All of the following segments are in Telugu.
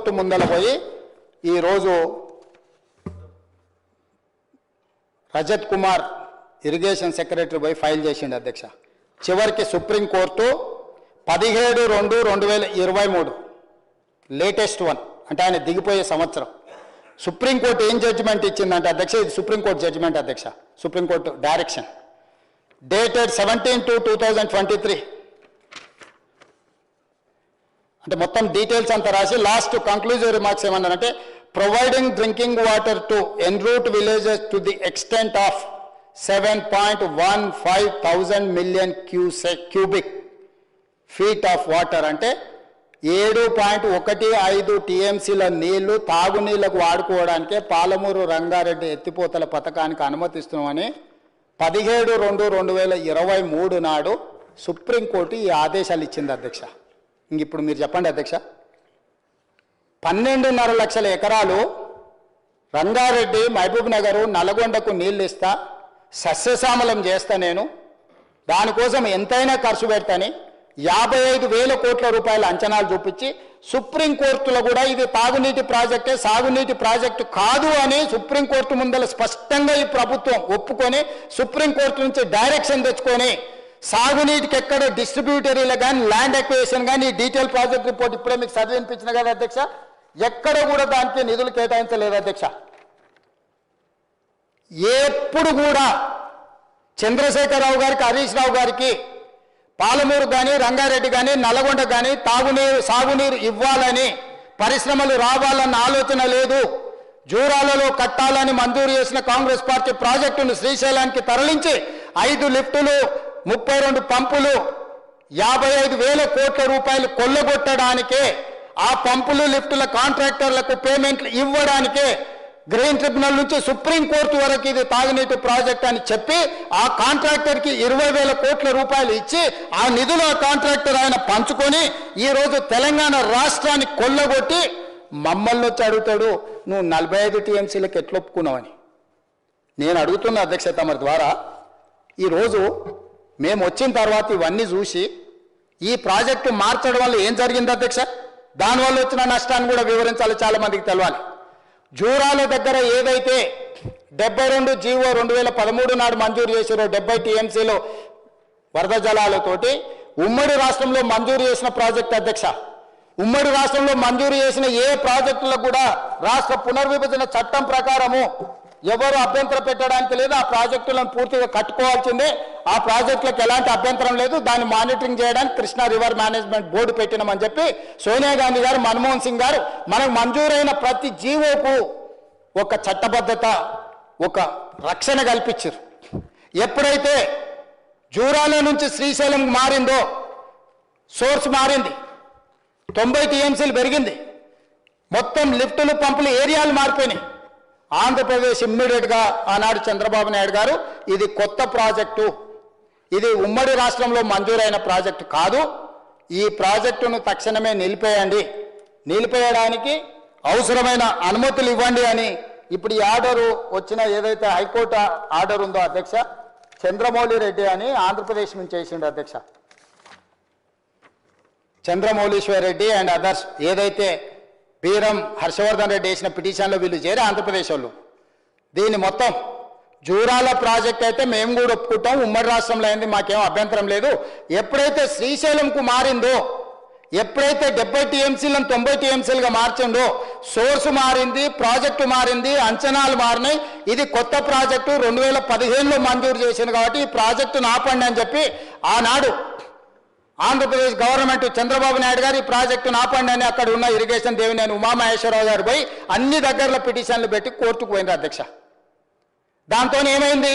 కోర్టు ముందల పోయి ఈరోజు రజత్ కుమార్ ఇరిగేషన్ సెక్రటరీ పోయి ఫైల్ చేసిండు అధ్యక్ష. చివరికి సుప్రీంకోర్టు 17/2/2023 లేటెస్ట్ వన్, అంటే ఆయన దిగిపోయే సంవత్సరం, సుప్రీంకోర్టు ఏం జడ్జిమెంట్ ఇచ్చిందంటే అధ్యక్ష, ఇది సుప్రీంకోర్టు జడ్జిమెంట్ అధ్యక్ష, సుప్రీంకోర్టు డైరెక్షన్ డేటెడ్ 17/2/2023, అంటే మొత్తం డీటెయిల్స్ అంతా రాసి లాస్ట్ కంక్లూజివ్ రిమార్క్స్ ఏమన్నారంటే, providing drinking water to en route villages to the extent of 7.15 million cubic feet of water, అంటే 7.15 TMCల నీళ్లు తాగునీళ్లకు వాడుకోవడానికే పాలమూరు రంగారెడ్డి ఎత్తిపోతల పథకానికి అనుమతిస్తున్నామని 17/2/2023 నాడు సుప్రీంకోర్టు ఈ ఆదేశాలు ఇచ్చింది అధ్యక్ష. ఇప్పుడు మీరు చెప్పండి అధ్యక్ష, 12.5 లక్షల ఎకరాలు రంగారెడ్డి, మహబూబ్ నగర్, నల్గొండకు నీళ్ళు ఇస్తా, సస్యశ్యామలం చేస్తా, నేను దానికోసం ఎంతైనా ఖర్చు పెడతాని 55,000 కోట్ల రూపాయల అంచనాలు చూపించి సుప్రీంకోర్టులో కూడా ఇది తాగునీటి ప్రాజెక్టే, సాగునీటి ప్రాజెక్టు కాదు అని సుప్రీంకోర్టు ముందర స్పష్టంగా ఈ ప్రభుత్వం ఒప్పుకొని సుప్రీంకోర్టు నుంచి డైరెక్షన్ తెచ్చుకొని సాగునీటికి ఎక్కడ డిస్ట్రిబ్యూటరీలు కానీ ల్యాండ్ ఎక్వేషన్ కానీ డీటెయిల్ ప్రాజెక్ట్ రిపోర్ట్ ఇప్పుడే మీకు చదివినిపించిన కదా అధ్యక్ష, ఎక్కడ కూడా దానికి నిధులు కేటాయించలేదు అధ్యక్ష. ఎప్పుడు కూడా చంద్రశేఖరరావు గారికి, హరీష్ రావు గారికి పాలమూరు కానీ, రంగారెడ్డి కానీ, నల్గొండ కానీ సాగునీరు ఇవ్వాలని, పరిశ్రమలు రావాలన్న ఆలోచన లేదు. జూరాలలో కట్టాలని మంజూరు చేసిన కాంగ్రెస్ పార్టీ ప్రాజెక్టును శ్రీశైలానికి తరలించి 5 లిఫ్టులు, 32 పంపులు, 55,000 కోట్ల రూపాయలు కొల్లగొట్టడానికే, ఆ పంపులు లిఫ్టుల కాంట్రాక్టర్లకు పేమెంట్లు ఇవ్వడానికే గ్రీన్ ట్రిబ్యునల్ నుంచి సుప్రీంకోర్టు వరకు ఇది తాగునీటి ప్రాజెక్ట్ అని చెప్పి ఆ కాంట్రాక్టర్కి 20,000 కోట్ల రూపాయలు ఇచ్చి ఆ నిధులు ఆ కాంట్రాక్టర్ ఆయన పంచుకొని ఈరోజు తెలంగాణ రాష్ట్రాన్ని కొల్లగొట్టి మమ్మల్ని వచ్చి అడుగుతాడు, నువ్వు 45 TMCలకు ఎట్లా ఒప్పుకున్నావని. నేను అడుగుతున్న అధ్యక్ష తమ ద్వారా, ఈరోజు మేము వచ్చిన తర్వాత ఇవన్నీ చూసి ఈ ప్రాజెక్టు మార్చడం వల్ల ఏం జరిగింది అధ్యక్ష, దానివల్ల వచ్చిన నష్టాన్ని కూడా వివరించాలి, చాలా మందికి తెలవాలి. జూరాల దగ్గర ఏదైతే 72 జీవో 2013 నాడు మంజూరు చేసారో 70 TMCలు వరద జలాలతోటి ఉమ్మడి రాష్ట్రంలో మంజూరు చేసిన ప్రాజెక్ట్ అధ్యక్ష, ఉమ్మడి రాష్ట్రంలో మంజూరు చేసిన ఏ ప్రాజెక్టులకు కూడా రాష్ట్ర పునర్విభజన చట్టం ప్రకారము ఎవరు అభ్యంతరం పెట్టడానికి లేదు. ఆ ప్రాజెక్టులను పూర్తిగా కట్టుకోవాల్సిందే, ఆ ప్రాజెక్టులకు ఎలాంటి అభ్యంతరం లేదు. దాన్ని మానిటరింగ్ చేయడానికి కృష్ణా రివర్ మేనేజ్మెంట్ బోర్డు పెట్టినామని చెప్పి సోనియా గాంధీ గారు, మన్మోహన్ సింగ్ గారు మనకు మంజూరైన ప్రతి జీవోకు ఒక చట్టబద్ధత, ఒక రక్షణ కల్పించారు. ఎప్పుడైతే జూరాల నుంచి శ్రీశైలం మారిందో, సోర్స్ మారింది, 90 TMCలు పెరిగింది, మొత్తం లిఫ్టులు, పంపులు, ఏరియాలు మారిపోయినాయి. ఆంధ్రప్రదేశ్ ఇమ్మీడియట్గా ఆనాడు చంద్రబాబు నాయుడు గారు ఇది కొత్త ప్రాజెక్టు, ఇది ఉమ్మడి రాష్ట్రంలో మంజూరైన ప్రాజెక్టు కాదు, ఈ ప్రాజెక్టును తక్షణమే నిలిపేయండి, నిలిపేయడానికి అవసరమైన అనుమతులు ఇవ్వండి అని ఇప్పుడు ఈ ఆర్డరు వచ్చిన ఏదైతే హైకోర్టు ఆర్డర్ ఉందో అధ్యక్ష, చంద్రమౌళి రెడ్డి అని ఆంధ్రప్రదేశ్ నుంచి చేసిండు అధ్యక్ష, చంద్రమౌళీశ్వర్ రెడ్డి అండ్ అదర్స్ ఏదైతే బీరం హర్షవర్ధన్ రెడ్డి వేసిన పిటిషన్లో వీళ్ళు చేరి ఆంధ్రప్రదేశ్ వాళ్ళు దీన్ని మొత్తం జూరాల ప్రాజెక్ట్ అయితే మేము కూడా ఒప్పుకుంటాం, ఉమ్మడి రాష్ట్రంలో అయింది, మాకేం అభ్యంతరం లేదు. ఎప్పుడైతే శ్రీశైలంకు మారిందో, ఎప్పుడైతే 70 TMCలను 90 TMCలుగా మార్చిందో, సోర్సు మారింది, ప్రాజెక్టు మారింది, అంచనాలు మారినాయి. ఇది కొత్త ప్రాజెక్టు 2015లో మంజూరు చేసింది కాబట్టి ఈ ప్రాజెక్టును ఆపండి అని చెప్పి ఆనాడు ఆంధ్రప్రదేశ్ గవర్నమెంట్ చంద్రబాబు నాయుడు గారు ఈ ప్రాజెక్టును ఆపండి అని అక్కడ ఉన్న ఇరిగేషన్ దేవినేని ఉమామహేశ్వరరావు గారు పోయి అన్ని దగ్గరలో పిటిషన్లు పెట్టి కోర్టుకు పోయింది అధ్యక్ష. దాంతో ఏమైంది,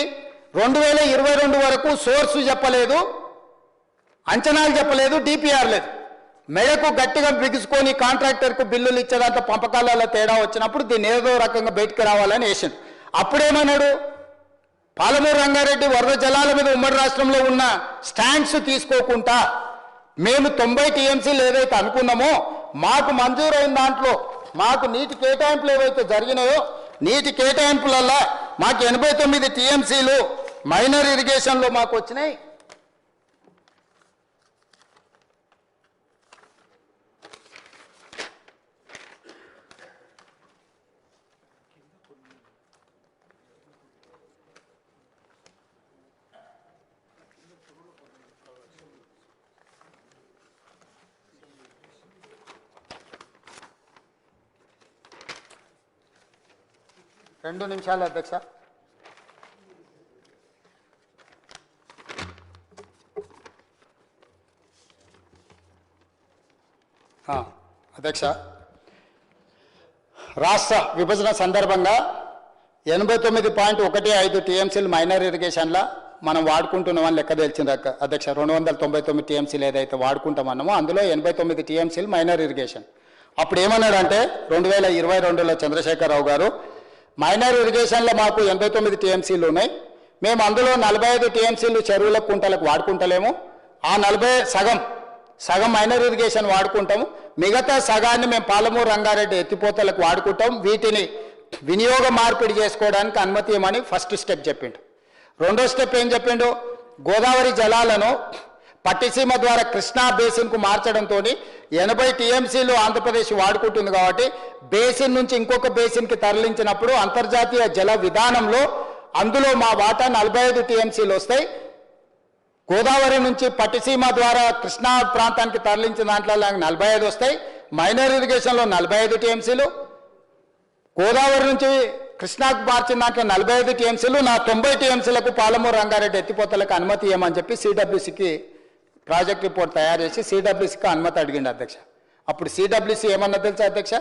2022 వరకు సోర్సు చెప్పలేదు, అంచనాలు చెప్పలేదు, డిపిఆర్ లేదు. మెడకు గట్టిగా బిగుసుకొని కాంట్రాక్టర్కు బిల్లులు ఇచ్చేదంతా పంపకాలలో తేడా వచ్చినప్పుడు దీన్ని ఏదో రకంగా బయటకు రావాలని వేసింది. అప్పుడేమన్నాడు, పాలమూరు రంగారెడ్డి వరద జలాల మీద ఉమ్మడి రాష్ట్రంలో ఉన్న స్టాండ్స్ తీసుకోకుండా మేము 90 TMCలు ఏదైతే అనుకున్నామో మాకు మంజూరైన దాంట్లో మాకు నీటి కేటాయింపులు ఏవైతే జరిగినాయో నీటి కేటాయింపులల్లో మాకు 89 TMCలు మైనర్ ఇరిగేషన్లో మాకు వచ్చినాయి. 2 నిమిషాలు అధ్యక్ష. అధ్యక్ష, రాష్ట్ర విభజన సందర్భంగా 89.15 టీఎంసీలు మైనర్ ఇరిగేషన్ల మనం వాడుకుంటున్నామని లెక్క తెలిసింది అధ్యక్ష. 299 టీఎంసీలు ఏదైతే వాడుకుంటామన్నామో అందులో 89 టీఎంసీలు మైనర్ ఇరిగేషన్. అప్పుడు ఏమన్నాడంటే 2022లో చంద్రశేఖరరావు గారు, మైనర్ ఇరిగేషన్లో మాకు 89 టీఎంసీలు ఉన్నాయి, మేము అందులో 45 టీఎంసీలు చెరువుల కుంటలకు వాడుకుంటలేము, ఆ 40 సగం మైనర్ ఇరిగేషన్ వాడుకుంటాము, మిగతా సగాన్ని మేము పాలమూరు రంగారెడ్డి ఎత్తిపోతలకు వాడుకుంటాం, వీటిని వినియోగ మార్పిడి చేసుకోవడానికి అనుమతి ఇవ్వమని ఫస్ట్ స్టెప్ చెప్పిండు. రెండో స్టెప్ ఏం చెప్పిండు, గోదావరి జలాలను పట్టిసీమ ద్వారా కృష్ణా బేసిన్కు మార్చడంతో 80 టీఎంసీలు ఆంధ్రప్రదేశ్ వాడుకుంటుంది కాబట్టి బేసిన్ నుంచి ఇంకొక బేసిన్కి తరలించినప్పుడు అంతర్జాతీయ జల విధానంలో అందులో మా వాటా 45 టీఎంసీలు వస్తాయి. గోదావరి నుంచి పట్టిసీమ ద్వారా కృష్ణా ప్రాంతానికి తరలించిన దాంట్లో 45 వస్తాయి, మైనర్ ఇరిగేషన్లో 45 టీఎంసీలు, గోదావరి నుంచి కృష్ణాకు మార్చిన దాంట్లో 45 టీఎంసీలు, నా 90 టీఎంసీలకు పాలమూరు రంగారెడ్డి ఎత్తిపోతలకు అనుమతి ఇవ్వమని చెప్పి సిడబ్ల్యూసీకి ప్రాజెక్ట్ రిపోర్ట్ తయారు చేసి సిడబ్ల్యూసీకి అనుమతి అడిగిండు అధ్యక్ష. అప్పుడు సిడబ్ల్యూసీ ఏమన్నా తెలుసా అధ్యక్ష,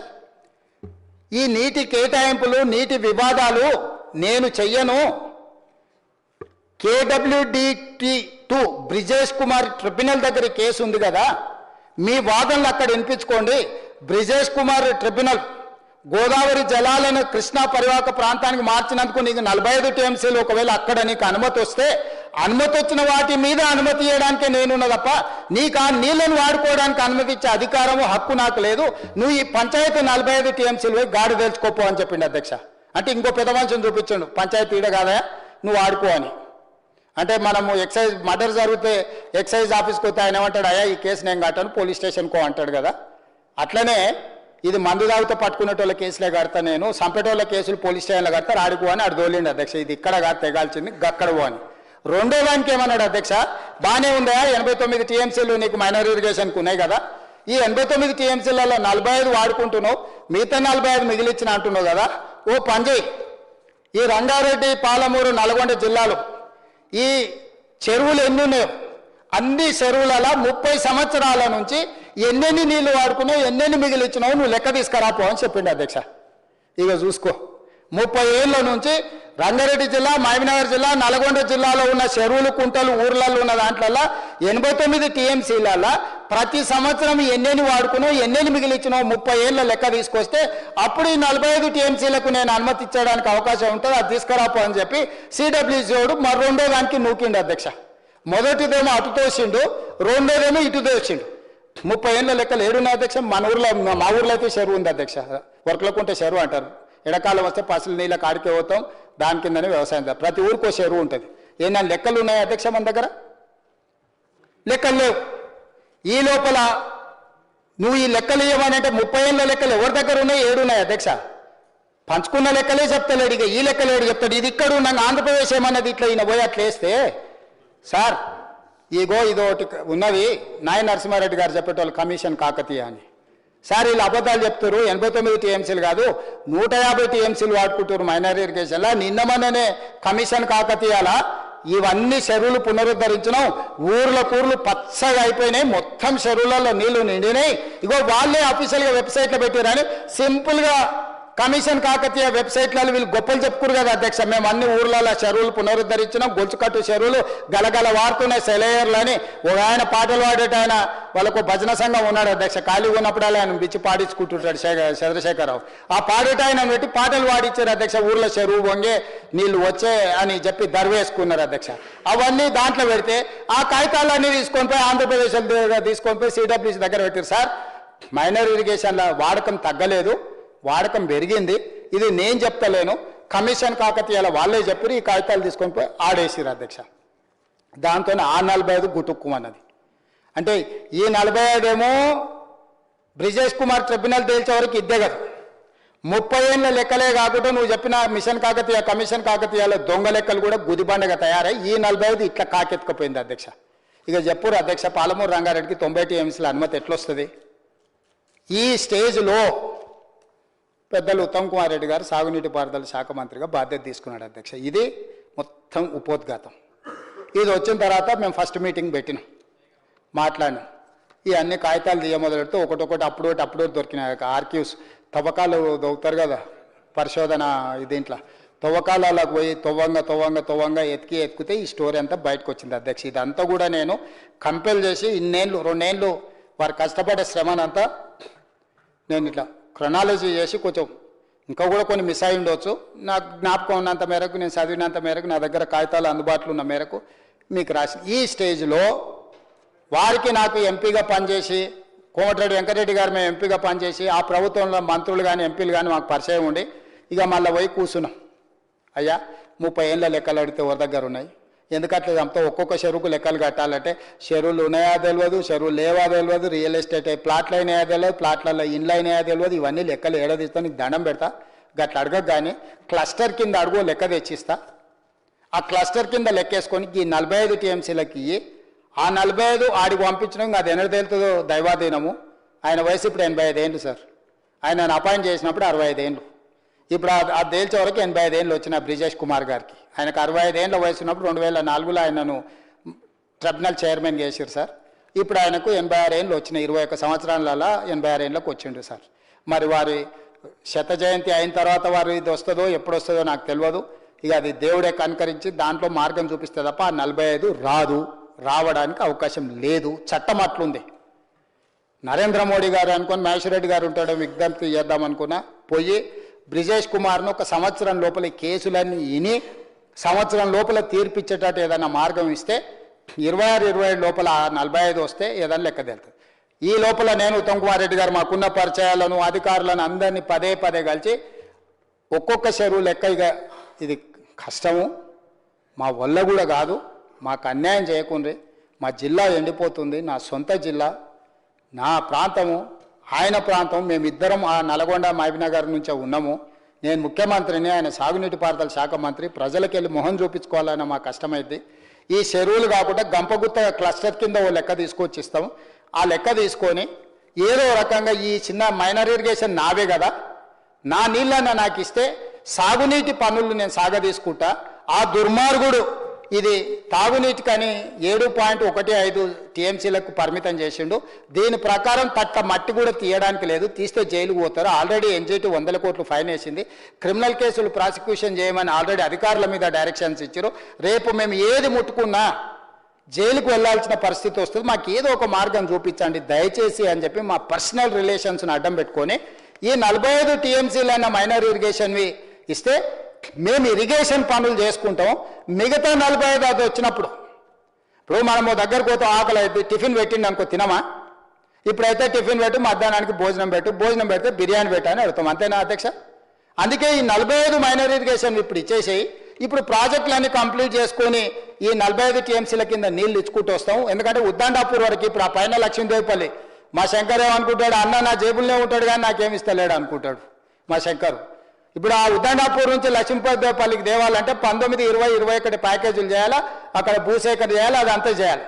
ఈ నీటి కేటాయింపులు నీటి వివాదాలు నేను చెయ్యను, KWDT2 బ్రిజేష్ కుమార్ ట్రిబ్యునల్ దగ్గర కేసు ఉంది కదా, మీ వాదనలు అక్కడ వినిపించుకోండి. బ్రిజేష్ కుమార్ ట్రిబ్యునల్ గోదావరి జలాలను కృష్ణా పరివాహక ప్రాంతానికి మార్చినందుకు నీకు 45 టీఎంసీలు ఒకవేళ అక్కడ నీకు అనుమతి వస్తే, అనుమతి వచ్చిన వాటి మీద అనుమతి ఇవ్వడానికే నేనున్నా తప్ప నీకు ఆ నీళ్లను వాడుకోవడానికి అనుమతి ఇచ్చే అధికారము హక్కు నాకు లేదు, నువ్వు ఈ పంచాయతీ 45 టీఎంసీలు పోయి గాడి తెలుసుకోపో అని చెప్పిండు అధ్యక్ష. అంటే ఇంకో పెద్ద మనిషిని చూపించండు, పంచాయతీ ఈడ కాదా నువ్వు వాడుకో అని. అంటే మనము ఎక్సైజ్ మర్డర్ జరిగితే ఎక్సైజ్ ఆఫీస్కి వస్తే ఆయన ఏమంటాడు, అయ్యా ఈ కేసు నేను కట్టాను పోలీస్ స్టేషన్కో అంటాడు కదా. అట్లనే ఇది మందు తాగితే పట్టుకునేటోళ్ళ కేసులే కడతా, నేను సంపేటోళ్ళ కేసులు పోలీస్ స్టేషన్లో కడతారు, ఆడుకో అని ఆడు దోలిండు అధ్యక్ష. ఇది ఇక్కడ కాదు తెగాల్సింది, గక్కడ పో అని. రెండో దానికి ఏమన్నాడు అధ్యక్ష, బాగానే ఉందా 89 టీఎంసీలు నీకు మైనర్ ఇరిగేషన్కి ఉన్నాయి కదా, ఈ 89 టీఎంసీలలో 45 వాడుకుంటున్నావు, మిగతా 45 మిగిలిచ్చిన అంటున్నావు కదా, ఓ పని చేయి, ఈ రంగారెడ్డి పాలమూరు నల్గొండ జిల్లాలో ఈ చెరువులు ఎన్ని ఉన్నాయో అన్ని చెరువులలో 30 సంవత్సరాల నుంచి ఎన్నెన్ని నీళ్లు వాడుకున్నావు, ఎన్నెన్ని మిగిలిచ్చినావు నువ్వు లెక్క తీసుకురాపో అని చెప్పిండు అధ్యక్ష. ఇక చూసుకో, 30 ఏళ్ళ నుంచి రంగారెడ్డి జిల్లా, మహబూబ్నగర్ జిల్లా, నల్గొండ జిల్లాలో ఉన్న చెరువులు కుంటలు ఊర్లలో ఉన్న దాంట్లో 89 టీఎంసీలలో ప్రతి సంవత్సరం ఎన్నెన్ని వాడుకున్నావు, ఎన్నెన్ని మిగిలిచ్చినావు 30 ఏళ్ళ లెక్క తీసుకొస్తే అప్పుడు ఈ 45 టీఎంసీలకు నేను అనుమతి ఇచ్చడానికి అవకాశం ఉంటుంది, అది తీసుకురాపో అని చెప్పి సిడబ్ల్యూసీఓడు మరి రెండో దానికి నూకిండు అధ్యక్ష. మొదటిదేమో అటు తోసిండు, రెండోదేమో ఇటు తోసిండు. 30 ఏళ్ళ లెక్కలు ఏడున్నాయి అధ్యక్ష. మా ఊర్లో అయితే చెరువు ఉంది అధ్యక్ష, వర్కలకుంటే చెరువు అంటారు. ఎడకాలం వస్తే పసులు నీళ్ళ కాడికే పోతాం, దాని కిందనే వ్యవసాయం. ప్రతి ఊరికో చెరువు ఉంటుంది. ఏమన్నా లెక్కలు ఉన్నాయి అధ్యక్ష మన దగ్గర? లెక్కలు లేవు. ఈ లోపల నువ్వు ఈ లెక్కలు ఇవ్వమని అంటే 30 ఏళ్ళ లెక్కలు ఎవరి దగ్గర ఉన్నాయి? 7 ఉన్నాయి అధ్యక్ష. పంచుకున్న లెక్కలే చెప్తలేడు, ఇక ఈ లెక్కలేడు చెప్తాడు. ఇది ఇక్కడ ఉన్నాక ఆంధ్రప్రదేశ్ ఏమన్నది ఇట్లా ఈయన పోయి అట్లా వేస్తే, సార్ ఇగో ఇదోటి ఉన్నది, నాయ నరసింహారెడ్డి గారు చెప్పేటోళ్ళు కమిషన్ కాకతీయ అని. సార్ వీళ్ళు అబద్ధాలు చెప్తారు, 89 టీఎంసీలు కాదు 150 టీఎంసీలు వాడుకుంటారు మైనర్ ఇరిగేషన్లా. నిన్న మొన్ననే కమిషన్ కాకతీయాల ఇవన్నీ చెరువులు పునరుద్ధరించినాం, ఊర్లు పచ్చగా అయిపోయినాయి, మొత్తం చెరువులలో నీళ్లు నిండినాయి, ఇగో వాళ్ళే అఫీషియల్గా వెబ్సైట్లో పెట్టారని సింపుల్గా కమిషన్ కాకతీయ వెబ్సైట్లలో వీళ్ళు గొప్పలు చెప్పుకోరు కదా అధ్యక్ష. మేము అన్ని ఊర్లలో చెరువులు పునరుద్ధరించినాం, గొలుచుకట్టు చెరువులు గలగల వాడుతున్నాయి సెలయర్లు అని. ఒక ఆయన పాటలు పాడేట ఆయన వాళ్ళకు భజన సంఘం ఉన్నాడు అధ్యక్ష, ఖాళీగా ఉన్నప్పుడు ఆయన బిచ్చి పాడించుకుంటుంటాడు చంద్రశేఖరరావు. ఆ పాడేట ఆయన పెట్టి పాటలు పాడించారు అధ్యక్ష, ఊర్లో చెరువు వంగే నీళ్లు వచ్చే అని చెప్పి దర్వేసుకున్నారు అధ్యక్ష. అవన్నీ దాంట్లో పెడితే ఆ కాగితాలన్నీ తీసుకొని పోయి ఆంధ్రప్రదేశ్ తీసుకొని పోయి సిడబ్ల్యూసీ దగ్గర పెట్టారు. సార్ మైనర్ ఇరిగేషన్ల వాడకం తగ్గలేదు, వాడకం పెరిగింది, ఇది నేను చెప్తలేను, కమిషన్ కాకతీయాల వాళ్ళే చెప్పారు, ఈ కాగితాలు తీసుకొని పోయి ఆడేసిరు అధ్యక్ష. దాంతో ఆ 45 గుటుక్కుమన్నది. అంటే ఈ 45 ఏమో బ్రిజేష్ కుమార్ ట్రిబ్యునల్ తేల్చే వరకు ఇద్దే కదా. 30 ఏళ్ళ లెక్కలే కాకుండా నువ్వు చెప్పిన మిషన్ కాకతీయ కమిషన్ కాకతీయాల దొంగ లెక్కలు కూడా గుదిబండగా తయారై ఈ 45 ఇట్లా కాకెత్తుకపోయింది అధ్యక్ష. ఇక చెప్పురు అధ్యక్ష, పాలమూరు రంగారెడ్డికి 90 టీఎంసీల అనుమతి ఎట్లొస్తుంది? ఈ స్టేజ్లో పెద్దలు ఉత్తమ్ కుమార్ రెడ్డి గారు సాగునీటి పారుదల శాఖ మంత్రిగా బాధ్యత తీసుకున్నాడు అధ్యక్ష. ఇది మొత్తం ఉపోద్ఘాతం. ఇది వచ్చిన తర్వాత మేము ఫస్ట్ మీటింగ్ పెట్టినాం, మాట్లాడినాం. ఈ అన్ని కాగితాలు తీయ మొదలెడితే ఒకటొకటి అప్పుడు దొరికినాయి. ఆర్క్యూస్ తవ్వకాలు దొరుకుతారు కదా, పరిశోధన దీంట్లో తవ్వకాలకు పోయి తవ్వంగా ఎతికితే ఈ స్టోరీ అంతా బయటకు వచ్చింది అధ్యక్ష. ఇదంతా కూడా నేను కంపెల్ చేసి 2 ఏళ్ళు వారు కష్టపడే శ్రమనంతా నేను ఇట్లా క్రొనాలజీ చేసి కొంచెం ఇంకా కూడా కొన్ని మిస్ అయి ఉండవచ్చు. నాకు జ్ఞాపకం ఉన్నంత మేరకు, నేను చదివినంత మేరకు, నా దగ్గర కాగితాలు అందుబాటులో ఉన్న మేరకు మీకు రాసిన ఈ స్టేజ్లో వారికి నాకు ఎంపీగా పనిచేసి, కోమటిరెడ్డి వెంకటరెడ్డి గారు మేము ఎంపీగా పనిచేసి, ఆ ప్రభుత్వంలో మంత్రులు కానీ ఎంపీలు కానీ మాకు పరిచయం ఉండి ఇక మళ్ళీ పోయి కూర్చున్నాం. అయ్యా 30 ఏళ్ళ లెక్కలు అడిగితే ఎవరి దగ్గర ఉన్నాయి, ఎందుకంటే అంతా ఒక్కొక్క చెరువుకు లెక్కలు కట్టాలంటే చెరువులు ఉన్నాయా తెలియదు, చెరువులు లేవా తెలియదు, రియల్ ఎస్టేట్ ప్లాట్లు అయినాయా తెలియదు, ప్లాట్లలో ఇండ్లు అయినాయా తెలియదు. ఇవన్నీ లెక్కలు ఏడాదిస్తా నీకు దండం పెడతా. గట్ల అడగ కానీ క్లస్టర్ కింద అడుగు లెక్క తెచ్చిస్తా. ఆ క్లస్టర్ కింద లెక్కేసుకొని ఈ 45 టీఎంసీలకి ఆ 45 ఆడికి పంపించడం అది ఎన్నడ తేలుతుందో దైవాధీనము. ఆయన వయసు ఇప్పుడు 85 ఏళ్ళు సార్. ఆయన అపాయింట్ చేసినప్పుడు 65 ఏళ్ళు. ఇప్పుడు అది తేల్చే వరకు 85 ఏళ్ళు వచ్చిన బ్రిజేష్ కుమార్ గారికి. ఆయనకు 65 ఏళ్ళ వయసు ఉన్నప్పుడు 2004లో ఆయనను ట్రిబ్యునల్ చైర్మన్ చేశారు సార్. ఇప్పుడు ఆయనకు 86 ఏళ్ళు వచ్చినాయి. 21 సంవత్సరాలలో 86 ఏళ్ళకు వచ్చిండు సార్. మరి వారి శత జయంతి అయిన తర్వాత వారు ఇది వస్తుందో ఎప్పుడు వస్తుందో నాకు తెలియదు. ఇక అది దేవుడే కనుకరించి దాంట్లో మార్గం చూపిస్తే తప్ప ఆ 45 రావడానికి అవకాశం లేదు. చట్టం అట్లుంది. నరేంద్ర మోడీ గారు అనుకుని మహేశ్వర్ రెడ్డి గారు ఉంటాడో విజ్ఞప్తి చేద్దామనుకున్నా, పోయి బ్రిజేష్ కుమార్ను 1 సంవత్సరం లోపల కేసులన్నీ విని సంవత్సరం లోపల తీర్పిచ్చేటట్టు ఏదైనా మార్గం ఇస్తే 26-27 లోపల 45 వస్తే ఏదైనా లెక్క తెలుస్తుంది. ఈ లోపల నేను ఉత్తమ్ కుమార్ రెడ్డి గారు మాకున్న పరిచయాలను అధికారులను అందరినీ పదే కలిసి ఒక్కొక్క చెరువు లెక్క, ఇక ఇది కష్టము, మా వల్ల కూడా కాదు, మాకు అన్యాయం చేయకుండ్రి, మా జిల్లా ఎండిపోతుంది, నా సొంత జిల్లా, నా ప్రాంతము, ఆయన ప్రాంతం, మేమిద్దరం ఆ నల్గొండ మహబూబ్నగర్ నుంచే ఉన్నాము. నేను ముఖ్యమంత్రిని, ఆయన సాగునీటి పారుదల శాఖ మంత్రి. ప్రజలకు వెళ్ళి మొహం చూపించుకోవాలన్న మా కష్టమైంది. ఈ చెరువులు కాకుండా గంపగుత్త క్లస్టర్ కింద ఓ లెక్క తీసుకొచ్చి ఇస్తాము. ఆ లెక్క తీసుకొని ఏదో రకంగా ఈ చిన్న మైనర్ ఇరిగేషన్ నావే కదా, నా నీళ్ళన్న నాకు ఇస్తే సాగునీటి పనులు నేను సాగదీసుకుంటా. ఆ దుర్మార్గుడు ఇది తాగునీటికని 7.15 టీఎంసీలకు పరిమితం చేసిండు. దీని ప్రకారం తట్ట మట్టి కూడా తీయడానికి లేదు, తీస్తే జైలుకు పోతారు. ఆల్రెడీ ఎన్జిటి 100 కోట్లు ఫైన్ వేసింది. క్రిమినల్ కేసులు ప్రాసిక్యూషన్ చేయమని ఆల్రెడీ అధికారుల మీద డైరెక్షన్స్ ఇచ్చారు. రేపు మేము ఏది ముట్టుకున్నా జైలుకు వెళ్లాల్సిన పరిస్థితి వస్తుంది. మాకు ఏదో ఒక మార్గం చూపించండి దయచేసి అని చెప్పి మా పర్సనల్ రిలేషన్స్ని అడ్డం పెట్టుకొని ఈ 45 టీఎంసీలైన మైనర్ ఇరిగేషన్వి ఇస్తే మేము ఇరిగేషన్ పనులు చేసుకుంటాం. మిగతా 45 అది వచ్చినప్పుడు, ఇప్పుడు మనము దగ్గరకు పోతే ఆకలి అయితే టిఫిన్ పెట్టిండి అనుకో తినమా? ఇప్పుడైతే టిఫిన్ పెట్టు, మధ్యాహ్నానికి భోజనం పెడితే బిర్యానీ పెట్టు అని అడుగుతాం. అంతేనా అధ్యక్ష? అందుకే ఈ 45 మైనర్ ఇరిగేషన్ ఇప్పుడు ఇచ్చేసేయి. ఇప్పుడు ప్రాజెక్టులన్నీ కంప్లీట్ చేసుకొని ఈ 45 టీఎంసీల కింద నీళ్లు ఇచ్చుకుంటూ వస్తాం. ఎందుకంటే ఉద్దండాపూర్ వరకు ఇప్పుడు ఆ పైన లక్ష్మీదేవిపల్లి మా శంకర్ ఏమనుకుంటాడు, అన్న నా జేబుల్నే ఉంటాడు కానీ నాకేమి ఇస్తలేడు అనుకుంటాడు మా శంకర్. ఇప్పుడు ఆ ఉద్దండాపూర్ నుంచి లక్ష్మీదేవిపల్లికి దేవాలంటే 19, 20, 21 ప్యాకేజీలు చేయాలా, అక్కడ భూసేకరణ చేయాలి, అదంతా చేయాలి.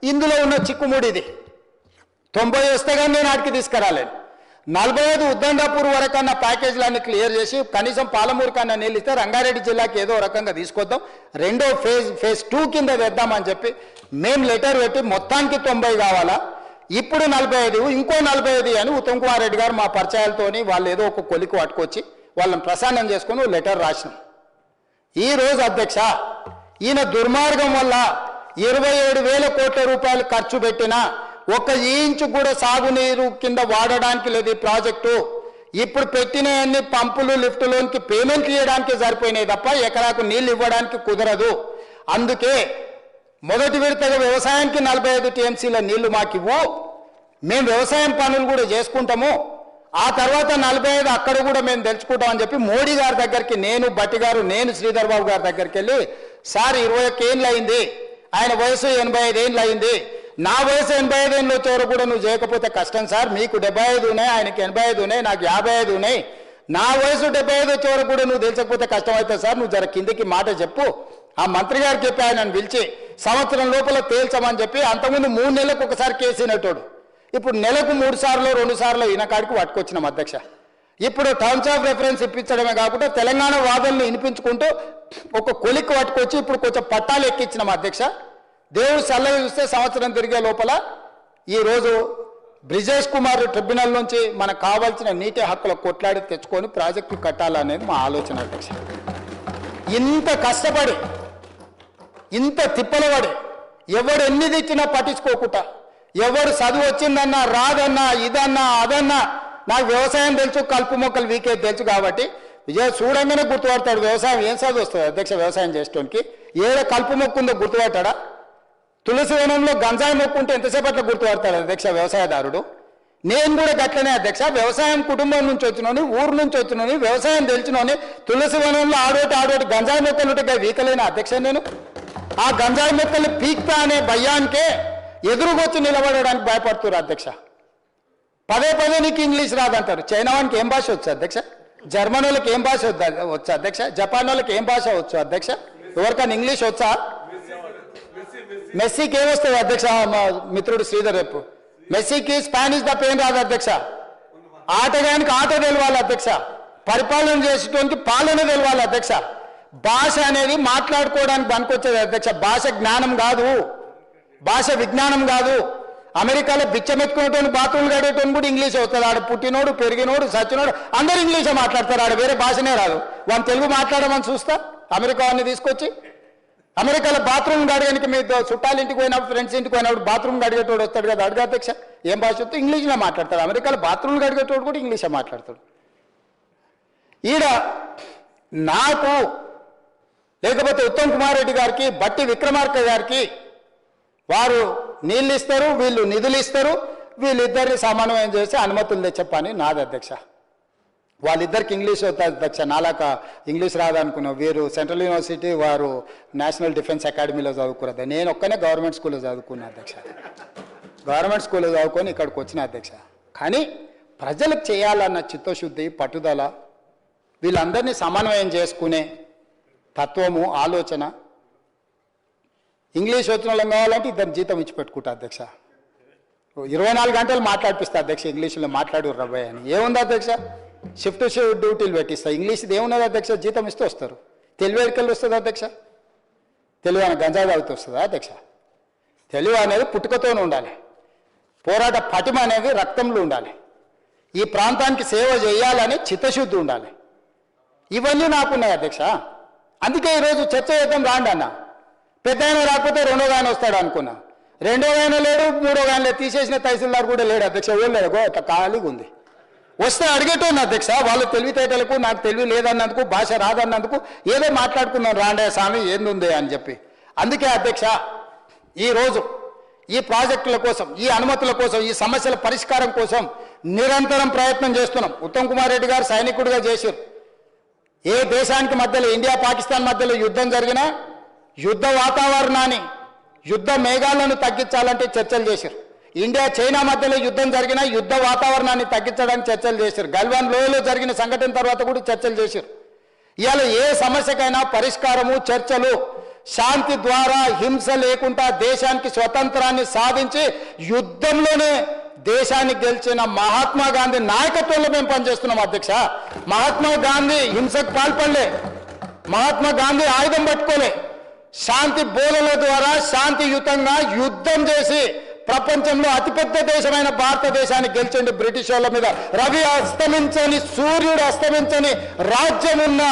ఇందులో ఉన్న చిక్కుముడి ఇది 90 వస్తే కానీ నేను ఆడికి తీసుకురాలేను. 45 ఉద్దండాపూర్ వరకన్నా ప్యాకేజీలన్నీ క్లియర్ చేసి కనీసం పాలమూరు కన్నా నీళ్ళు ఇస్తే రంగారెడ్డి జిల్లాకి ఏదో రకంగా తీసుకొద్దాం, రెండో ఫేజ్ 2 కింద తెద్దామని చెప్పి మేము లెటర్ పెట్టి మొత్తానికి 90 కావాలా, ఇప్పుడు 45, ఇంకో 45 అని ఉత్తమ్ కుమార్ రెడ్డి గారు మా పరిచయాలతోని వాళ్ళు ఏదో ఒక కొలికి పట్టుకొచ్చి వాళ్ళని ప్రసన్నం చేసుకుని లెటర్ రాసినాం. ఈరోజు అధ్యక్ష ఈయన దుర్మార్గం వల్ల 27,000 కోట్ల రూపాయలు ఖర్చు పెట్టినా 1 ఇంచు కూడా సాగునీరు కింద వాడడానికి లేదు ఈ ప్రాజెక్టు. ఇప్పుడు పెట్టిన అన్ని పంపులు లిఫ్టులోనికి పేమెంట్ చేయడానికి సరిపోయినాయి తప్ప ఎకరాకు నీళ్ళు ఇవ్వడానికి కుదరదు. అందుకే మొదటి విడతగా వ్యవసాయానికి 45 టీఎంసీల నీళ్లు మాకు ఇవ్వు, మేము వ్యవసాయం పనులు కూడా చేసుకుంటాము, ఆ తర్వాత 45 అక్కడ కూడా మేము తెలుసుకుంటామని చెప్పి మోడీ గారి దగ్గరికి నేను, భట్టి గారు, నేను శ్రీధర్ బాబు గారి దగ్గరికి వెళ్ళి, సార్ 21 ఏళ్ళు అయింది, ఆయన వయసు 85 ఏళ్ళు అయింది, నా వయసు 85 ఏళ్ళు వచ్చేవారు కూడా నువ్వు చేయకపోతే కష్టం సార్, మీకు 75 ఉన్నాయి, ఆయనకి 85 ఉన్నాయి, నాకు 55 ఉన్నాయి, నా వయసు 75 వచ్చేవారు కూడా నువ్వు తెలుసకపోతే కష్టం అవుతుంది సార్, నువ్వు జర కిందికి మాట చెప్పు. ఆ మంత్రి గారు చెప్పి ఆయనను పిలిచి సంవత్సరం లోపల తేల్చమని చెప్పి, అంతకుముందు 3 నెలలకు ఒకసారి కేసు అయినటోడు ఇప్పుడు నెలకు 3 సార్లు 2 సార్లు ఈయన కాడికి పట్టుకొచ్చినాం అధ్యక్ష. ఇప్పుడు టర్మ్స్ ఆఫ్ రెఫరెన్స్ ఇప్పించడమే కాకుండా తెలంగాణ వాదనలు వినిపించుకుంటూ ఒక కొలిక్కి పట్టుకొచ్చి ఇప్పుడు కొంచెం పట్టాలు ఎక్కించినాం అధ్యక్ష. దేవుడు చల్లగా చూస్తే సంవత్సరం తిరిగే లోపల ఈరోజు బ్రిజేష్ కుమార్ ట్రిబ్యునల్ నుంచి మనకు కావాల్సిన నీటి హక్కుల కొట్లాడి తెచ్చుకొని ప్రాజెక్టు కట్టాలనేది మా ఆలోచన అధ్యక్ష. ఇంత కష్టపడి ఇంత తిప్పలపడి ఎవడు ఎన్ని తెచ్చినా పట్టించుకోకుండా, ఎవడు చదువు వచ్చిందన్నా రాదన్నా ఇదన్నా అదన్నా, నాకు వ్యవసాయం తెలుసు, కలుపు మొక్కలు వీకే తెలుసు కాబట్టి చూడంగానే గుర్తుపడతాడు. వ్యవసాయం ఏం చదువు వస్తుంది అధ్యక్ష? వ్యవసాయం చేసేటోనికి ఏడ కలుపు మొక్కు ఉందో గుర్తుపట్టాడా? తులసి వనంలో గంజాయి మొక్కు ఉంటే ఎంతసేపట్లో గుర్తుపడతాడు అధ్యక్ష వ్యవసాయదారుడు? నేను కూడా గట్లనే అధ్యక్ష. వ్యవసాయం కుటుంబం నుంచి వచ్చినోని, ఊరు నుంచి వచ్చినోని, వ్యవసాయం తెలిసినోని, తులసి వనంలో ఆడోటి గంజాయి మొక్కలు ఉంటే వీకలేని అధ్యక్ష నేను. ఆ గంజాయి మొక్కలు పీక్తా అనే భయానికే ఎదురుకొచ్చి నిలబడడానికి భయపడుతున్నారు అధ్యక్ష. పదే నీకు ఇంగ్లీష్ రాదంటారు. చైనా వానికి ఏం భాష వచ్చు అధ్యక్ష? జర్మన్ వాళ్ళకి ఏం భాష వచ్చు అధ్యక్ష? జపాన్ వాళ్ళకి ఏం భాష వచ్చు అధ్యక్ష? ఎవరికైనా ఇంగ్లీష్ వచ్చా? మెస్సీకి ఏమొస్తుంది అధ్యక్ష? మా మిత్రుడు శ్రీధర్ రేపు మెస్సీకి స్పానిష్ తప్ప ఏం రాదు అధ్యక్ష. ఆటగానికి ఆట తెలవాలి అధ్యక్ష. పరిపాలన చేసేటువంటి పాలన తెలవాలి అధ్యక్ష. భాష అనేది మాట్లాడుకోవడానికి పనికొచ్చేది అధ్యక్ష. భాష జ్ఞానం కాదు, భాష విజ్ఞానం కాదు. అమెరికాలో బిచ్చమెత్తుకునేటువంటి బాత్రూమ్లు కడేటోని కూడా ఇంగ్లీష్ అవుతుంది. ఆడ పుట్టినోడు, పెరిగినోడు, సచ్చినోడు అందరూ ఇంగ్లీషే మాట్లాడతారు. ఆడ వేరే భాషనే రాదు. వాళ్ళు తెలుగు మాట్లాడమని చూస్తా అమెరికా వాడిని తీసుకొచ్చి. అమెరికాలో బాత్రూమ్ గడగడానికి మీ చుట్టాల ఇంటికి పోయినప్పుడు, ఫ్రెండ్స్ ఇంటికి పోయినప్పుడు బాత్రూమ్ గడిగేటోడు వస్తాడు కదా, అడుగు అధ్యక్ష ఏం భాష వస్తే ఇంగ్లీష్లో మాట్లాడతాడు. అమెరికాలో బాత్రూమ్ గడిగేటోడు కూడా ఇంగ్లీషే మాట్లాడతాడు. ఈడ నాకు లేకపోతే ఉత్తమ్ కుమార్ రెడ్డి గారికి, బట్టి విక్రమార్క గారికి వారు నీళ్ళు ఇస్తారు, వీళ్ళు నిధులు ఇస్తారు, వీళ్ళిద్దరిని సమన్వయం చేసి అనుమతులు తెచ్చే పని నాది అధ్యక్ష. వాళ్ళిద్దరికి ఇంగ్లీష్ అవుతుంది అధ్యక్ష. నాలాక ఇంగ్లీష్ రాదనుకున్నాం. వీరు సెంట్రల్ యూనివర్సిటీ, వారు నేషనల్ డిఫెన్స్ అకాడమీలో చదువుకున్నది. నేను ఒక్కనే గవర్నమెంట్ స్కూల్లో చదువుకున్నా అధ్యక్ష. గవర్నమెంట్ స్కూల్లో చదువుకొని ఇక్కడికి వచ్చిన అధ్యక్ష. కానీ ప్రజలకు చేయాలన్న చిత్తశుద్ధి, పట్టుదల, వీళ్ళందరినీ సమన్వయం చేసుకునే తత్వము, ఆలోచన. ఇంగ్లీష్ వచ్చిన వాళ్ళం కావాలంటే ఇద్దరు జీతం ఇచ్చి పెట్టుకుంటా అధ్యక్ష. 24 గంటలు మాట్లాడిపిస్తా అధ్యక్ష. ఇంగ్లీష్లో మాట్లాడు రబ్బాయి అని ఏముంది అధ్యక్ష? షిఫ్ట్ డ్యూటీలు పెట్టిస్తా. ఇంగ్లీష్ది ఏమున్నది అధ్యక్ష? జీతం ఇస్తూ వస్తారు. తెలివి ఎడికెళ్ళి వస్తుంది అధ్యక్ష? తెలివి అని గంజాయి తాగుతూ వస్తుందా అధ్యక్ష? తెలివి అనేది పుట్టుకతోనే ఉండాలి. పోరాట పటిమ అనేది రక్తంలో ఉండాలి. ఈ ప్రాంతానికి సేవ చేయాలని చిత్తశుద్ధి ఉండాలి. ఇవన్నీ నాకున్నాయి అధ్యక్ష. అందుకే ఈరోజు చర్చ చేద్దాం రాండి అన్న. పెద్ద ఆయన రాకపోతే రెండో ఆయన వస్తాడు అనుకున్నా. రెండో ఆయన లేడు, మూడో ఆయన లేదు. తీసేసిన తహసీల్దార్ కూడా లేడు అధ్యక్ష. వెళ్ళలేగో అట్లా ఖాళీగా ఉంది. వస్తే అడిగేటోని అధ్యక్ష. వాళ్ళు తెలివితేటలకు నాకు తెలివి లేదన్నందుకు, భాష రాదన్నందుకు ఏదో మాట్లాడుకున్నాం రాండే స్వామి ఏందుంది అని చెప్పి. అందుకే అధ్యక్ష ఈరోజు ఈ ప్రాజెక్టుల కోసం, ఈ అనుమతుల కోసం, ఈ సమస్యల పరిష్కారం కోసం నిరంతరం ప్రయత్నం చేస్తున్నాం. ఉత్తమ్ కుమార్ రెడ్డి గారు సైనికుడిగా చేశారు. ఏ దేశానికి మధ్యలో, ఇండియా పాకిస్తాన్ మధ్యలో యుద్ధం జరిగినా యుద్ధ వాతావరణాన్ని, యుద్ధ మేఘాలను తగ్గించాలంటే చర్చలు చేశారు. ఇండియా చైనా మధ్యలో యుద్ధం జరిగినా యుద్ధ వాతావరణాన్ని తగ్గించడానికి చర్చలు చేశారు. గల్వాన్ లోయలో జరిగిన సంఘటన తర్వాత కూడా చర్చలు చేశారు. ఇవాళ ఏ సమస్యకైనా పరిష్కారము, చర్చలు, శాంతి ద్వారా, హింస లేకుండా దేశానికి స్వతంత్రాన్ని సాధించి యుద్ధంలోనే దేశాన్ని గెలిచిన మహాత్మా గాంధీ నాయకత్వంలో మేము పనిచేస్తున్నాం అధ్యక్ష. మహాత్మా గాంధీ హింసకు పాల్పడలే. మహాత్మా గాంధీ ఆయుధం పట్టుకోలే. శాంతి బోధనల ద్వారా శాంతియుతంగా యుద్ధం చేసి ప్రపంచంలో అతిపెద్ద దేశమైన భారతదేశాన్ని గెలిచండి. బ్రిటిష్ వాళ్ళ మీద రవి అస్తమించని, సూర్యుడు అస్తమించని రాజ్యం ఉన్న,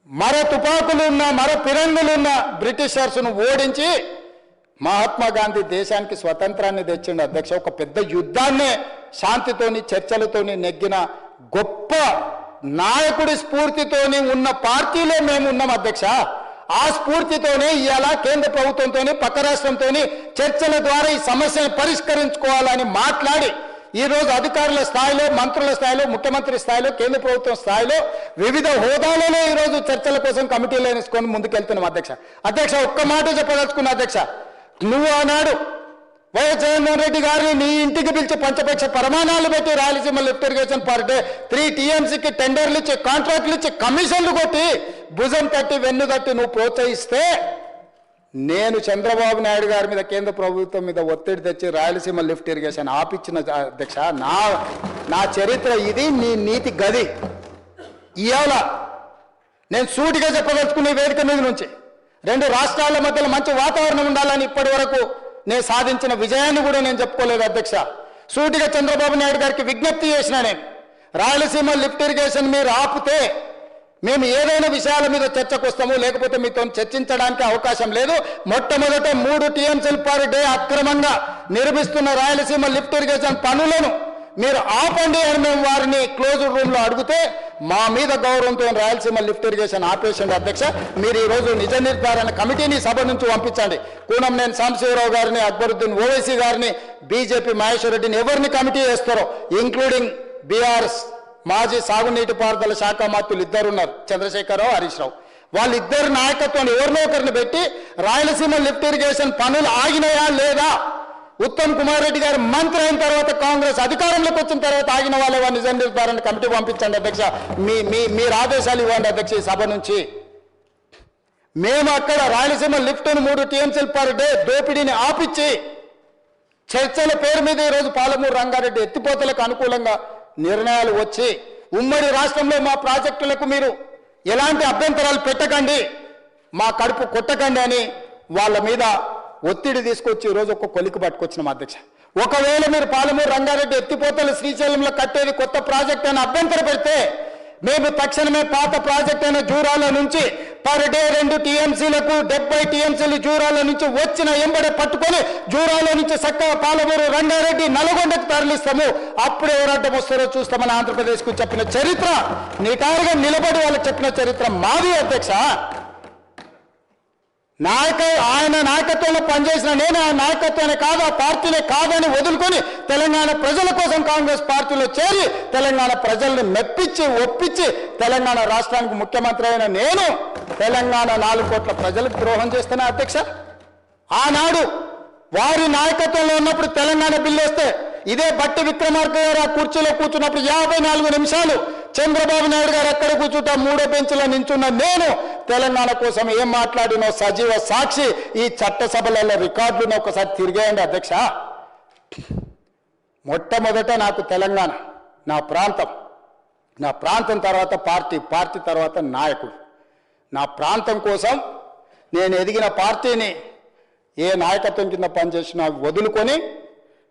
మర తుపాకులున్న, మర పిరంగులున్న బ్రిటిషర్స్ను ఓడించి మహాత్మా గాంధీ దేశానికి స్వతంత్రాన్ని తెచ్చిండు అధ్యక్ష. ఒక పెద్ద యుద్ధాన్నే శాంతితోని, చర్చలతోని నెగ్గిన గొప్ప నాయకుడి స్ఫూర్తితోని ఉన్న పార్టీలో మేము ఉన్నాం అధ్యక్ష. ఆ స్ఫూర్తితోనే ఇవాళ కేంద్ర ప్రభుత్వంతో, పక్క రాష్ట్రంతో చర్చల ద్వారా ఈ సమస్యను పరిష్కరించుకోవాలని మాట్లాడి ఈరోజు అధికారుల స్థాయిలో, మంత్రుల స్థాయిలో, ముఖ్యమంత్రి స్థాయిలో, కేంద్ర ప్రభుత్వం స్థాయిలో వివిధ హోదాలలో ఈరోజు చర్చల కోసం కమిటీలు వేసుకొని ముందుకెళ్తున్నాం అధ్యక్ష. అధ్యక్ష ఒక్క మాట చెప్పదలుచుకున్నా అధ్యక్ష. నువ్వు ఆనాడు వైఎస్ జగన్మోహన్ రెడ్డి గారిని నీ ఇంటికి పిలిచి పంచపక్ష ప్రమాణాలు పెట్టి Rayalaseema lift irrigation per day 3 TMCకి టెండర్లు ఇచ్చి, కాంట్రాక్టులు ఇచ్చి, కమిషన్లు కొట్టి, భుజం తట్టి, వెన్ను తట్టి నువ్వు ప్రోత్సహిస్తే నేను చంద్రబాబు నాయుడు గారి మీద, కేంద్ర ప్రభుత్వం మీద ఒత్తిడి తెచ్చి రాయలసీమ లిఫ్ట్ ఇరిగేషన్ ఆపిచ్చిన అధ్యక్ష. నా చరిత్ర ఇది, నీ నీతి గది. ఇవాళ నేను సూటిగా చెప్పదలుచుకునే వేదిక మీద నుంచి 2 రాష్ట్రాల మధ్యలో మంచి వాతావరణం ఉండాలని ఇప్పటి వరకు నేను సాధించిన విజయాన్ని కూడా నేను చెప్పుకోలేదు అధ్యక్ష. సూటిగా చంద్రబాబు నాయుడు గారికి విజ్ఞప్తి చేసిన నేను, రాయలసీమ లిఫ్ట్ ఇరిగేషన్ మీరు ఆపితే మేము ఏదైనా విషయాల మీద చర్చకు వస్తాము, లేకపోతే మీతో చర్చించడానికి అవకాశం లేదు. మొట్టమొదట 3 టీఎంసీలు పర్ డే అక్రమంగా నిర్మిస్తున్న రాయలసీమ లిఫ్ట్ ఇరిగేషన్ పనులను మీరు ఆపండి అని మేము వారిని క్లోజ్డ్ రూమ్లో అడిగితే మా మీద గౌరవంతో రాయలసీమ లిఫ్ట్ ఇరిగేషన్ ఆపేసింది అధ్యక్ష. మీరు ఈరోజు నిజ నిర్ధారణ కమిటీని సభ నుంచి పంపించండి. కూనంనేని సాంబశివరావు గారిని, అక్బరుద్దీన్ ఓవైసీ గారిని, బీజేపీ మహేశ్వర్ రెడ్డిని ఎవరిని కమిటీ వేస్తారో, ఇంక్లూడింగ్ బీఆర్ఎస్ మాజీ సాగునీటి పారుదల శాఖ మంత్రులు 2 ఉన్నారు, చంద్రశేఖరరావు, హరీష్ రావు. వాళ్ళిద్దరు నాయకత్వాన్ని ఎవరినో ఒకరిని పెట్టి రాయలసీమ లిఫ్ట్ ఇరిగేషన్ పనులు ఆగినాయా లేదా, ఉత్తమ్ కుమార్ రెడ్డి గారు మంత్రి అయిన తర్వాత కాంగ్రెస్ అధికారంలోకి వచ్చిన తర్వాత ఆగిన వాళ్ళ నిజ నిర్ధారణ కమిటీ పంపించండి అధ్యక్ష. మీరు ఆదేశాలు ఇవ్వండి అధ్యక్ష. ఈ సభ నుంచి మేము అక్కడ రాయలసీమ లిఫ్ట్ను 3 టీఎంసీలు పర్ డే దోపిడీని ఆపిచ్చి చర్చల పేరు మీద ఈరోజు పాలమూరు రంగారెడ్డి ఎత్తిపోతలకు అనుకూలంగా నిర్ణయాలు వచ్చి ఉమ్మడి రాష్ట్రంలో మా ప్రాజెక్టులకు మీరు ఎలాంటి అభ్యంతరాలు పెట్టకండి, మా కడుపు కొట్టకండి అని వాళ్ళ మీద ఒత్తిడి తీసుకొచ్చి ఈరోజు ఒక కొలికి పట్టుకొచ్చినాం అధ్యక్ష. ఒకవేళ మీరు పాలమూరు రంగారెడ్డి ఎత్తిపోతలు శ్రీశైలంలో కట్టేది కొత్త ప్రాజెక్ట్ అని అభ్యంతరం పెడితే మేము తక్షణమే పాత ప్రాజెక్ట్ అయిన జూరాల నుంచి పర్ డే 2 టీఎంసీలకు 70 టీఎంసీలు జూరాల నుంచి వచ్చిన ఎంబడే పట్టుకొని జూరాల నుంచి చక్కగా పాలమూరు రంగారెడ్డి నల్గొండకు తరలిస్తాము. అప్పుడు ఎవరంటే వస్తారో చూస్తామని ఆంధ్రప్రదేశ్కు చెప్పిన చరిత్ర, నిటారుగా నిలబడి వాళ్ళకి చెప్పిన చరిత్ర మాది అధ్యక్ష. ఆయన నాయకత్వంలో పనిచేసిన నేను ఆ నాయకత్వాన్ని కాదు, ఆ పార్టీనే కాదని వదులుకొని తెలంగాణ ప్రజల కోసం కాంగ్రెస్ పార్టీలో చేరి తెలంగాణ ప్రజల్ని మెప్పించి ఒప్పించి తెలంగాణ రాష్ట్రానికి ముఖ్యమంత్రి అయిన నేను తెలంగాణ 4 కోట్ల ప్రజలకు ద్రోహం చేస్తున్నా అధ్యక్ష. ఆనాడు వారి నాయకత్వంలో ఉన్నప్పుడు తెలంగాణ బిల్లు వస్తే ఇదే బట్టి విక్రమార్క గారు ఆ కుర్చీలో కూర్చున్నప్పుడు 54 నిమిషాలు చంద్రబాబు నాయుడు గారు ఎక్కడ కూర్చుంటా 3వ బెంచ్లో నించున్న నేను తెలంగాణ కోసం ఏం మాట్లాడినో సజీవ సాక్షి ఈ చట్టసభలలో రికార్డులను ఒకసారి తిరిగేయండి అధ్యక్ష. మొట్టమొదట నాకు తెలంగాణ నా ప్రాంతం తర్వాత పార్టీ తర్వాత నాయకుడు. నా ప్రాంతం కోసం నేను ఎదిగిన పార్టీని ఏ నాయకత్వం కింద పనిచేసినా వదులుకొని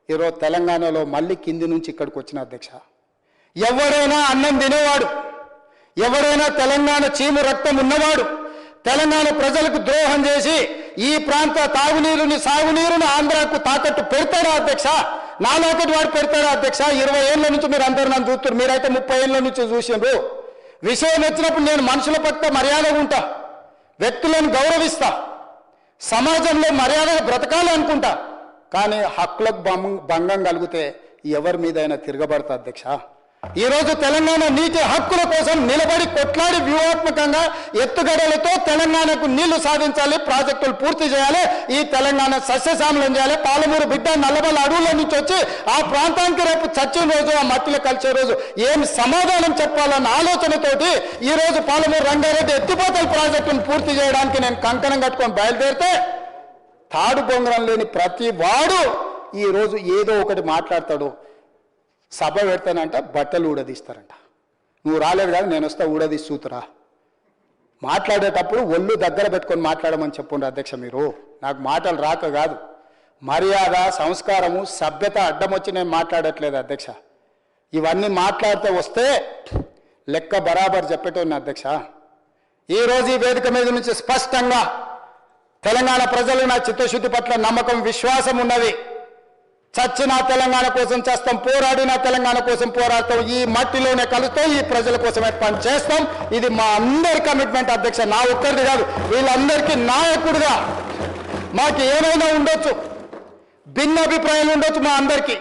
ఈరోజు తెలంగాణలో మళ్ళీ కింది నుంచి ఇక్కడికి వచ్చిన అధ్యక్ష. ఎవరైనా అన్నం తినేవాడు, ఎవరైనా తెలంగాణ చీము రక్తం ఉన్నవాడు తెలంగాణ ప్రజలకు ద్రోహం చేసి ఈ ప్రాంత తాగునీరుని సాగునీరుని ఆంధ్రాకు తాకట్టు పెడతాడా అధ్యక్ష? నాలాకటి వాడు పెడతాడా అధ్యక్ష? 20 ఏళ్ళ నుంచి మీరు అందరూ నన్ను చూస్తారు, మీరైతే 30 ఏళ్ళ నుంచి చూసిండ్రు. విషయం వచ్చినప్పుడు నేను మనుషుల పట్ల మర్యాదగా ఉంటా, వ్యక్తులను గౌరవిస్తా, సమాజంలో మర్యాదగా బ్రతకాలి అనుకుంటా. కానీ హక్కులకు భంగం కలిగితే ఎవరి మీదైనా తిరగబడతా అధ్యక్ష. ఈరోజు తెలంగాణ నీటి హక్కుల కోసం నిలబడి కొట్లాడి వ్యూహాత్మకంగా ఎత్తుగడలతో తెలంగాణకు నీళ్లు సాధించాలి, ప్రాజెక్టులు పూర్తి చేయాలి, ఈ తెలంగాణ సస్యశ్యామలం చేయాలి. పాలమూరు బిడ్డ నల్లబల్ల అడవుల నుంచి వచ్చి ఆ ప్రాంతానికి రేపు చచ్చిన రోజు ఆ మట్టిలో కలిసే రోజు ఏం సమాధానం చెప్పాలన్న ఆలోచనతోటి ఈరోజు పాలమూరు రంగారెడ్డి ఎత్తిపోతల ప్రాజెక్టును పూర్తి చేయడానికి నేను కంకణం కట్టుకొని బయలుదేరితే తాడు బొంగరం లేని ప్రతి వాడు ఈరోజు ఏదో ఒకటి మాట్లాడతాడు. సభ పెడతానంట బట్టలు ఊడదీస్తారంట. నువ్వు రాలేదు కాదు, నేను వస్తా ఊడదీసి చూతురా. మాట్లాడేటప్పుడు ఒళ్ళు దగ్గర పెట్టుకొని మాట్లాడమని చెప్పుండ్రు అధ్యక్ష. మీరు నాకు మాటలు రాక కాదు, మర్యాద సంస్కారము సభ్యత అడ్డం వచ్చి నేను మాట్లాడట్లేదు అధ్యక్ష. ఇవన్నీ మాట్లాడితే వస్తే లెక్క బరాబర్ చెప్పేటోని అధ్యక్ష. ఈరోజు ఈ వేదిక మీద నుంచి స్పష్టంగా తెలంగాణ ప్రజలు నా చిత్తశుద్ధి పట్ల నమ్మకం విశ్వాసం ఉన్నది. చచ్చిన తెలంగాణ కోసం చేస్తాం, పోరాడిన తెలంగాణ కోసం పోరాడతాం, ఈ మట్టిలోనే కలుస్తాం, ఈ ప్రజల కోసమే పని చేస్తాం. ఇది మా అందరి కమిట్మెంట్ అధ్యక్ష, నా ఒక్కరిది కాదు. వీళ్ళందరికీ నాయకుడిగా మాకు ఏమైనా ఉండొచ్చు, భిన్న అభిప్రాయాలు ఉండొచ్చు మా అందరికీ.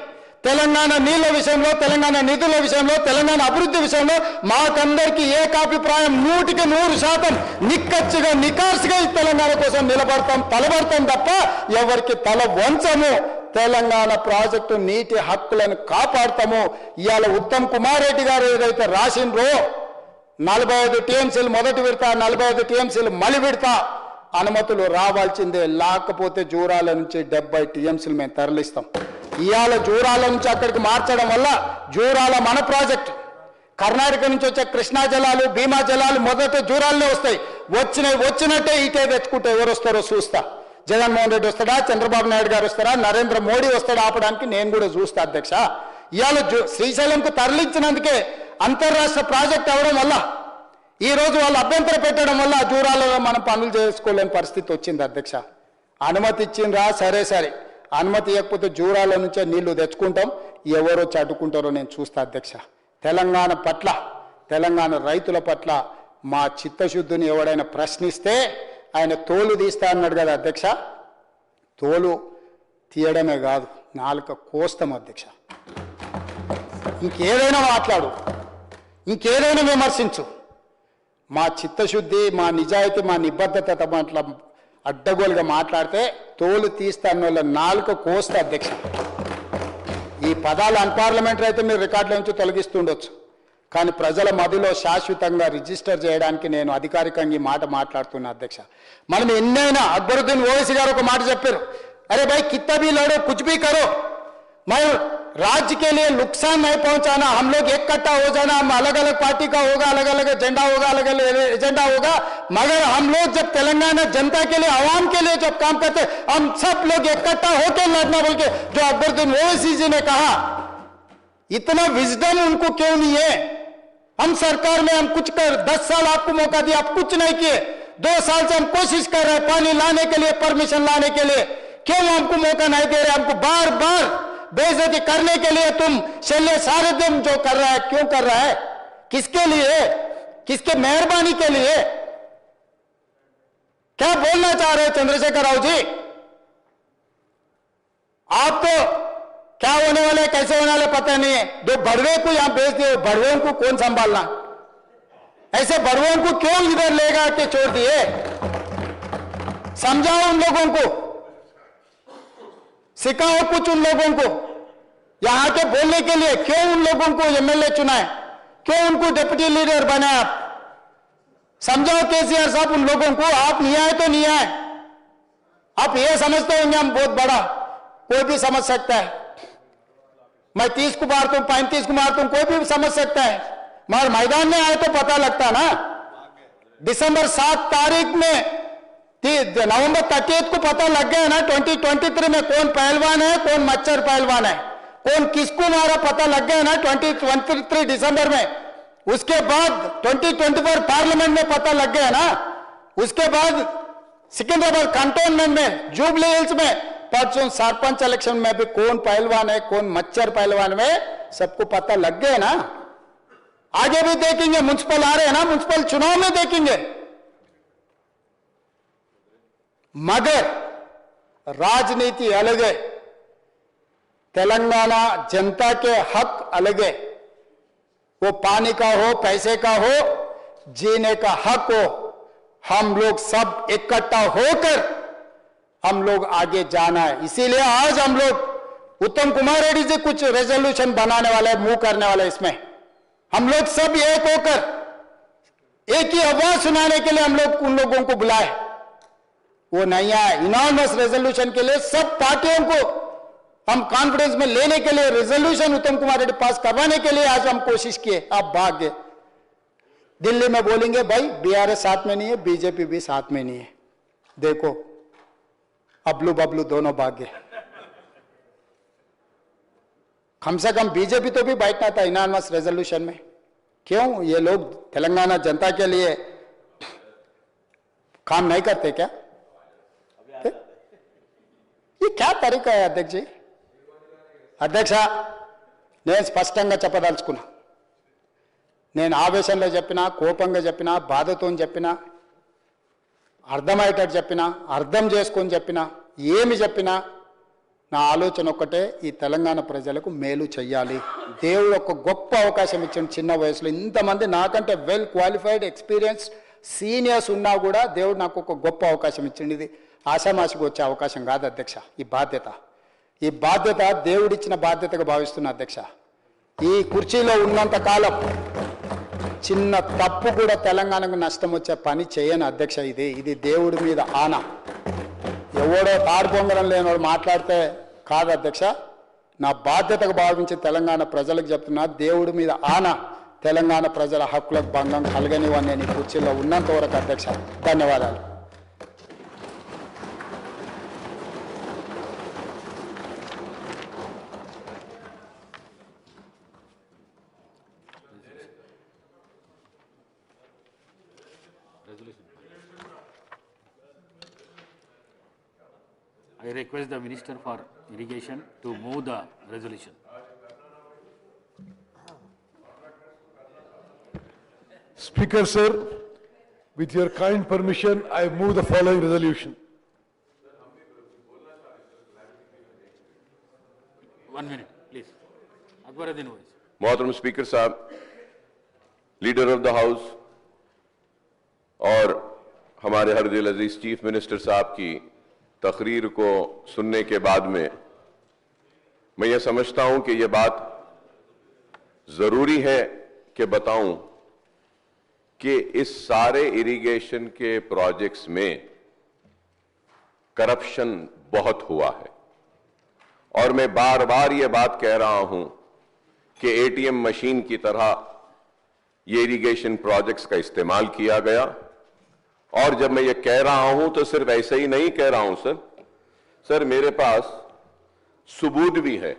తెలంగాణ నీళ్ల విషయంలో, తెలంగాణ నిధుల విషయంలో, తెలంగాణ అభివృద్ధి విషయంలో మాకందరికీ ఏకాభిప్రాయం 100% నిక్కచ్చిగా నికార్సుగా ఈ తెలంగాణ కోసం నిలబడతాం, తలబడతాం తప్ప ఎవరికి తల వంచము. తెలంగాణ ప్రాజెక్టు నీటి హక్కులను కాపాడతాము. ఇవాళ ఉత్తమ్ కుమార్ రెడ్డి గారు ఏదైతే రాసిండ్రో 45 టీఎంసీలు మొదటి విడత, 45 టీఎంసీలు మలి విడత అనుమతులు రావాల్సిందే, లేకపోతే జూరాల నుంచి 70 టీఎంసీలు మేము తరలిస్తాం. ఇవాళ జూరాల నుంచి అక్కడికి మార్చడం వల్ల జూరాల మన ప్రాజెక్ట్ కర్ణాటక నుంచి వచ్చే కృష్ణా జలాలు భీమా జలాలు మొదట జూరాలనే వస్తాయి. వచ్చినట్టే ఇటే తెచ్చుకుంటే ఎవరు వస్తారో చూస్తా. జగన్మోహన్ రెడ్డి వస్తాడా, చంద్రబాబు నాయుడు గారు వస్తారా, నరేంద్ర మోడీ వస్తాడా ఆపడానికి నేను కూడా చూస్తా అధ్యక్ష. ఇవాళ శ్రీశైలంకు తరలించినందుకే అంతర్రాష్ట్ర ప్రాజెక్ట్ అవడం వల్ల ఈరోజు వాళ్ళు అభ్యంతరం పెట్టడం వల్ల జూరాలలో మనం పనులు చేసుకోలేని పరిస్థితి వచ్చింది అధ్యక్ష. అనుమతి ఇచ్చిండ్రా, సరే సరే, అనుమతి ఇవ్వకపోతే జూరాల నుంచే నీళ్లు తెచ్చుకుంటాం, ఎవరో చడ్డుకుంటారో నేను చూస్తా అధ్యక్ష. తెలంగాణ పట్ల, తెలంగాణ రైతుల పట్ల మా చిత్తశుద్ధిని ఎవడైనా ప్రశ్నిస్తే ఆయన తోలు తీస్తా అన్నాడు కదా అధ్యక్ష. తోలు తీయడమే కాదు, నాలుక కోస్తాం అధ్యక్ష. ఇంకేదైనా మాట్లాడు, ఇంకేదైనా విమర్శించు, మా చిత్తశుద్ధి, మా నిజాయితీ, మా నిబద్ధత పట్ల అడ్డగోలుగా మాట్లాడితే తోలు తీస్తా అన్న వాళ్ళ నాలుక కోస్తా అధ్యక్ష. ఈ పదాలు అన్పార్లమెంటరీ అయితే మీరు రికార్డుల నుంచి తొలగిస్తుండొచ్చు, కానీ ప్రజల మధ్యలో శాశ్వతంగా రిజిస్టర్ చేయడానికి నేను అధికారికంగా ఈ మాట మాట్లాడుతున్నా అధ్యక్ష. మనం ఎన్నైనా అక్బరుద్దీన్ ఓవైసీ గారు ఒక మాట చెప్పారు, अरे भाई कितना भी लड़ो कुछ भी करो, मैं राज्य के लिए नुकसान नहीं पहुंचाना, हम लोग एक कट्टा हो जाना, हम अलग अलग पार्टी का होगा, अलग अलग एजेंडा होगा, अलग अलग एजेंडा होगा, मगर हम लोग जब तेलंगाना जनता के लिए, आवाम के लिए जब काम करते हम सब लोग इकट्ठा होकर लड़ना, बोल के जो अकबरुद्दीन ओवैसी जी ने कहा, इतना विजडम उनको क्यों नहीं है? हम सरकार में हम कुछ कर 10 साल आपको मौका दिया, आप कुछ नहीं किए, 2 साल से हम कोशिश कर रहे हैं पानी लाने के लिए, परमिशन लाने के लिए, क्यों हमको मौका नहीं दे रहे? हमको बार बार बेइज्जती करने के लिए तुम शल्य सारथ्यम जो कर रहा है, क्यों कर रहा है? किसके लिए? किसके मेहरबानी के लिए? क्या बोलना चाह रहे हैं चंद्रशेखर राव जी? आप तो क्या होने वाले, कैसे होने वाले पता नहीं है. 2 बड़वे को यहां भेज दिए, बड़वों को कौन संभालना? ऐसे बड़वों को क्यों इधर लेगा के छोड़ दिए? समझाओ उन लोगों को, सिखाओ कुछ उन लोगों को. यहां के बोलने के लिए क्यों उन लोगों को एमएलए चुना है, क्यों उनको डिप्टी लीडर बनाया? आप समझाओ केसीआर साहब उन लोगों को, आप नहीं आए तो नहीं आए, आप ये समझते होंगे हम बहुत बड़ा, कोई भी समझ सकता है. मैं 30 को मारता हूं, 35 को मारता हूं, कोई भी समझ सकता है, मगर मैदान में आए तो पता लगता ना. दिसंबर 7 तारीख में, नवंबर 30 को पता लग गया ना 2023 में कौन पहलवान है, कौन मच्छर पहलवान है, कौन किसको मारा पता लग गया ना 2023 दिसंबर में. उसके बाद 2024 पार्लियामेंट में पता लग गया ना. उसके बाद सिकंदराबाद कंटोनमेंट में, जुबली हिल्स में, परसों सरपंच इलेक्शन में भी कौन पहलवान है, कौन मच्छर पहलवान में सबको पता लग गया ना. आगे भी देखेंगे, म्युनिसिपल आ रहे हैं ना, म्युनिसिपल चुनाव में देखेंगे. मगर राजनीति अलग है, तेलंगाना जनता के हक अलग है. वो पानी का हो, पैसे का हो, जीने का हक हो, हम लोग सब इकट्ठा होकर हम लोग आगे जाना है. इसीलिए आज हम लोग उत्तम कुमार रेड्डी जी कुछ रेजोल्यूशन बनाने वाले, मूव करने वाले. इसमें हम लोग सब एक होकर एक ही आवाज सुनाने के लिए हम लोग उन लोगों को बुलाए. वो नहीं आए. इनॉर्मस रेजोल्यूशन के लिए सब पार्टियों को हम कॉन्फ्रेंस में लेने के लिए, रेजोल्यूशन उत्तम कुमार रेड्डी पास करवाने के लिए आज हम कोशिश किए. आप भाग गए. दिल्ली में बोलेंगे भाई बीआरएस साथ में नहीं है, बीजेपी भी साथ में नहीं है. देखो अबलू बबलू दोनों भाग गए. कम से कम बीजेपी तो भी बैठना था इनॉर्मस रेजोल्यूशन में. क्यों ये लोग तेलंगाना जनता के लिए काम नहीं करते क्या? ये क्या तरीका है अध्यक्ष जी? అధ్యక్ష, నేను స్పష్టంగా చెప్పదలుచుకున్నా. నేను ఆవేశంలో చెప్పినా, కోపంగా చెప్పినా, బాధతో చెప్పినా, అర్థమయ్యేటట్టు చెప్పినా, అర్థం చేసుకొని చెప్పినా, ఏమి చెప్పినా నా ఆలోచన ఒక్కటే, ఈ తెలంగాణ ప్రజలకు మేలు చేయాలి. దేవుడు ఒక గొప్ప అవకాశం ఇచ్చాడు. చిన్న వయసులో ఇంతమంది నాకంటే వెల్ క్వాలిఫైడ్, ఎక్స్పీరియన్స్ సీనియర్స్ ఉన్నా కూడా దేవుడు నాకు ఒక గొప్ప అవకాశం ఇచ్చింది. ఇది ఆషామాషికి వచ్చే అవకాశం కాదు అధ్యక్ష. ఈ బాధ్యత దేవుడిచ్చిన బాధ్యతగా భావిస్తున్నా అధ్యక్ష. ఈ కుర్చీలో ఉన్నంత కాలం చిన్న తప్పు కూడా తెలంగాణకు నష్టం వచ్చే పని చేయను అధ్యక్ష. ఇది దేవుడి మీద ఆన. ఎవడో తాడు పొంగడం లేనివాడు మాట్లాడితే కాదు అధ్యక్ష. నా బాధ్యతగా భావించి తెలంగాణ ప్రజలకు చెప్తున్నా, దేవుడి మీద ఆన, తెలంగాణ ప్రజల హక్కులకు భంగం కలగనివని నేను ఈ కుర్చీలో ఉన్నంత వరకు అధ్యక్ష. ధన్యవాదాలు. I request the Minister for Irrigation to move the resolution. Speaker, sir, with your kind permission, I move the following resolution. 1 minute, please. Akbaruddin voice. मोहतरम स्पीकर साहब, लीडर ऑफ द हाउस और हमारे हर दिल अजीज चीफ मिनिस्टर साहब की तकरीर को सुनने के बाद में मैं ये समझता हूं कि ये बात जरूरी है कि बताऊं कि इस सारे इरिगेशन के प्रोजेक्ट्स में करप्शन बहुत हुआ है और मैं बार बार ये बात कह रहा हूं कि एटीएम मशीन की तरह ये इरिगेशन प्रोजेक्ट्स का इस्तेमाल किया गया। और जब मैं ये कह रहा हूं तो सिर्फ ऐसे ही नहीं कह रहा हूं सर, मेरे पास सबूत भी है